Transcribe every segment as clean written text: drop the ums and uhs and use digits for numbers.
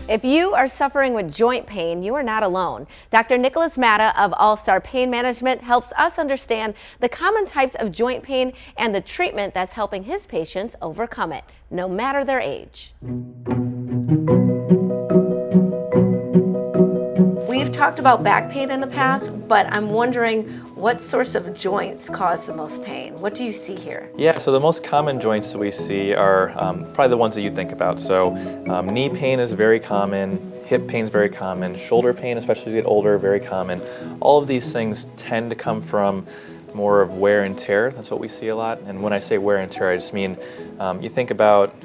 If you are suffering with joint pain, you are not alone. Dr. Nicholas Matta of All Star Pain Management helps us understand the common types of joint pain and the treatment that's helping his patients overcome it, no matter their age. We've talked about back pain in the past, but I'm wondering what sorts of joints cause the most pain? What do you see here? Yeah, so the most common joints that we see are probably the ones that you think about. So knee pain is very common, hip pain is very common, shoulder pain, especially as you get older, very common. All of these things tend to come from more of wear and tear. That's what we see a lot. And when I say wear and tear, I just mean you think about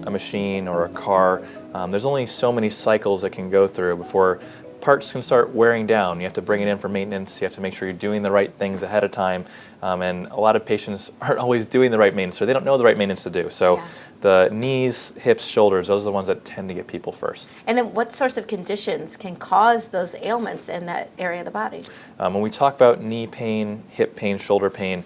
a machine or a car. There's only so many cycles that can go through before parts can start wearing down. You have to bring it in for maintenance. You have to make sure you're doing the right things ahead of time. And a lot of patients aren't always doing the right maintenance, or they don't know the right maintenance to do. So the knees, hips, shoulders, those are the ones that tend to get people first. And then what sorts of conditions can cause those ailments in that area of the body? When we talk about knee pain, hip pain, shoulder pain,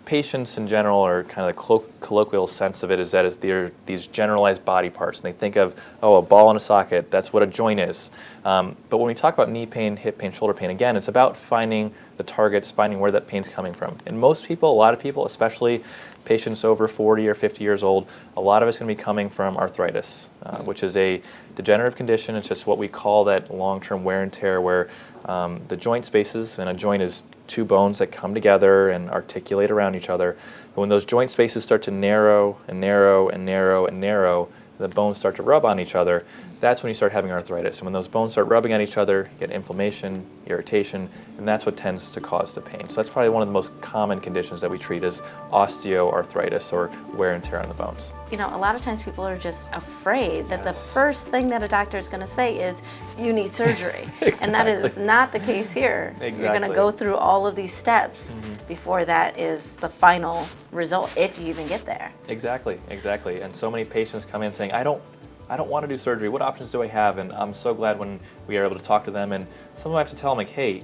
patients in general, or kind of the colloquial sense of it, is that they're these generalized body parts. And they think of, oh, a ball in a socket, that's what a joint is. But when we talk about knee pain, hip pain, shoulder pain, again, it's about finding the targets, finding where that pain's coming from. And most people, a lot of people, especially patients over 40 or 50 years old, a lot of it's going to be coming from arthritis, which is a degenerative condition. It's just what we call that long-term wear and tear, where the joint spaces, and a joint is two bones that come together and articulate around each other. And when those joint spaces start to narrow and narrow and narrow and narrow, the bones start to rub on each other, that's when you start having arthritis. And when those bones start rubbing on each other, you get inflammation, irritation, and that's what tends to cause the pain. So that's probably one of the most common conditions that we treat is osteoarthritis, or wear and tear on the bones. You know, a lot of times people are just afraid that the first thing that a doctor is going to say is, you need surgery. Exactly. And that is not the case here. Exactly. You're going to go through all of these steps before that is the final result, if you even get there. Exactly, exactly. And so many patients come in saying, I don't want to do surgery. What options do I have? And I'm so glad when we are able to talk to them. And sometimes I have to tell them, like, hey,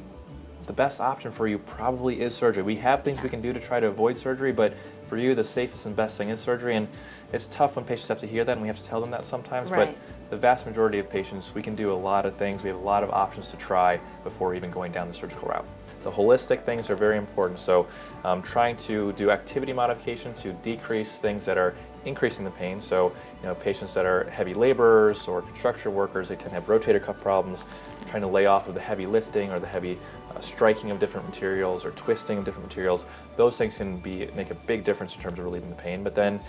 the best option for you probably is surgery. We have things we can do to try to avoid surgery, but for you, the safest and best thing is surgery. And it's tough when patients have to hear that, and we have to tell them that sometimes. Right. But the vast majority of patients, we can do a lot of things. We have a lot of options to try before even going down the surgical route. The holistic things are very important. So trying to do activity modification to decrease things that are increasing the pain. So, you know, patients that are heavy laborers or construction workers, they tend to have rotator cuff problems. Trying to lay off of the heavy lifting or the heavy striking of different materials or twisting of different materials. Those things can make a big difference in terms of relieving the pain. But then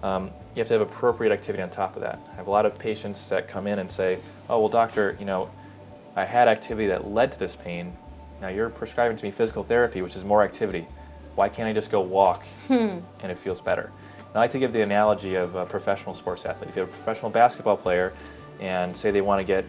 you have to have appropriate activity on top of that. I have a lot of patients that come in and say, oh, well, doctor, you know, I had activity that led to this pain. Now you're prescribing to me physical therapy, which is more activity. Why can't I just go walk and it feels better? And I like to give the analogy of a professional sports athlete. If you have a professional basketball player and say they want to get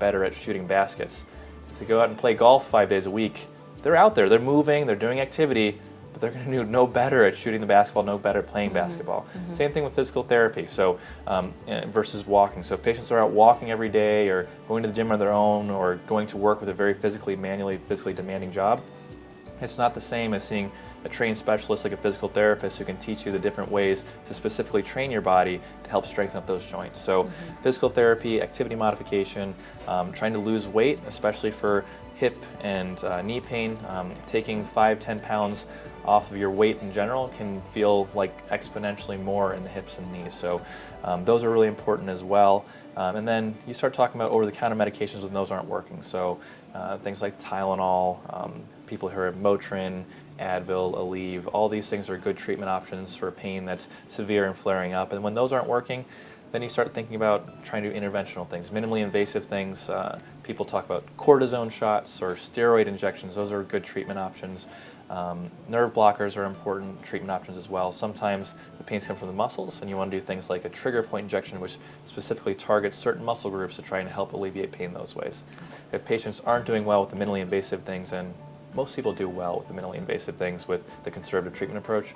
better at shooting baskets, if they go out and play golf 5 days a week, they're out there, they're moving, they're doing activity, but they're going to do no better at shooting the basketball, no better at playing basketball. Same thing with physical therapy, so versus walking. So if patients are out walking every day, or going to the gym on their own, or going to work with a very physically demanding job, it's not the same as seeing a trained specialist like a physical therapist who can teach you the different ways to specifically train your body to help strengthen up those joints. So physical therapy, activity modification, trying to lose weight, especially for hip and knee pain, taking 5-10 pounds off of your weight in general can feel like exponentially more in the hips and knees. So those are really important as well. And then you start talking about over-the-counter medications when those aren't working. So things like Tylenol, people who are Motrin, Advil, Aleve, all these things are good treatment options for pain that's severe and flaring up. And when those aren't working, then you start thinking about trying to do interventional things, minimally invasive things. People talk about cortisone shots or steroid injections. Those are good treatment options. Nerve blockers are important treatment options as well. Sometimes the pains come from the muscles, and you want to do things like a trigger point injection, which specifically targets certain muscle groups to try and help alleviate pain those ways. If patients aren't doing well with the minimally invasive things, and most people do well with the minimally invasive things with the conservative treatment approach,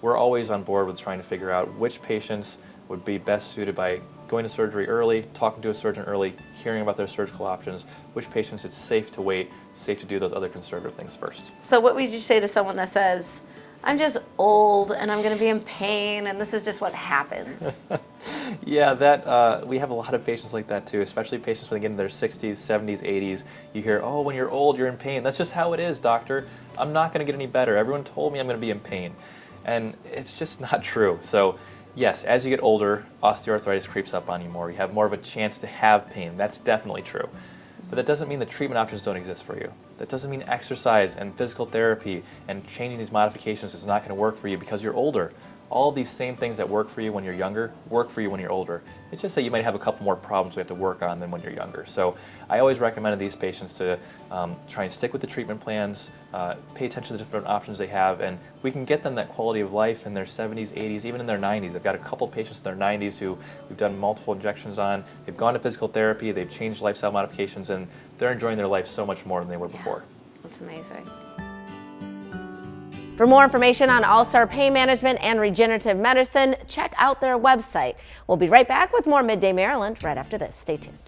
we're always on board with trying to figure out which patients would be best suited by going to surgery early, talking to a surgeon early, hearing about their surgical options, which patients it's safe to wait, safe to do those other conservative things first. So what would you say to someone that says, I'm just old and I'm going to be in pain and this is just what happens. Yeah, we have a lot of patients like that too, especially patients when they get in their 60s, 70s, 80s. You hear, oh, when you're old, you're in pain. That's just how it is, doctor. I'm not going to get any better. Everyone told me I'm going to be in pain. And it's just not true. So yes, as you get older, osteoarthritis creeps up on you more. You have more of a chance to have pain. That's definitely true. But that doesn't mean the treatment options don't exist for you. That doesn't mean exercise and physical therapy and changing these modifications is not going to work for you because you're older. All of these same things that work for you when you're younger work for you when you're older. It's just that you might have a couple more problems we have to work on than when you're younger. So I always recommend these patients to try and stick with the treatment plans, pay attention to the different options they have, and we can get them that quality of life in their 70s, 80s, even in their 90s. I've got a couple patients in their 90s who we've done multiple injections on. They've gone to physical therapy, they've changed lifestyle modifications, and they're enjoying their life so much more than they were before. That's amazing. For more information on All-Star Pain Management and Regenerative Medicine, check out their website. We'll be right back with more Midday Maryland right after this. Stay tuned.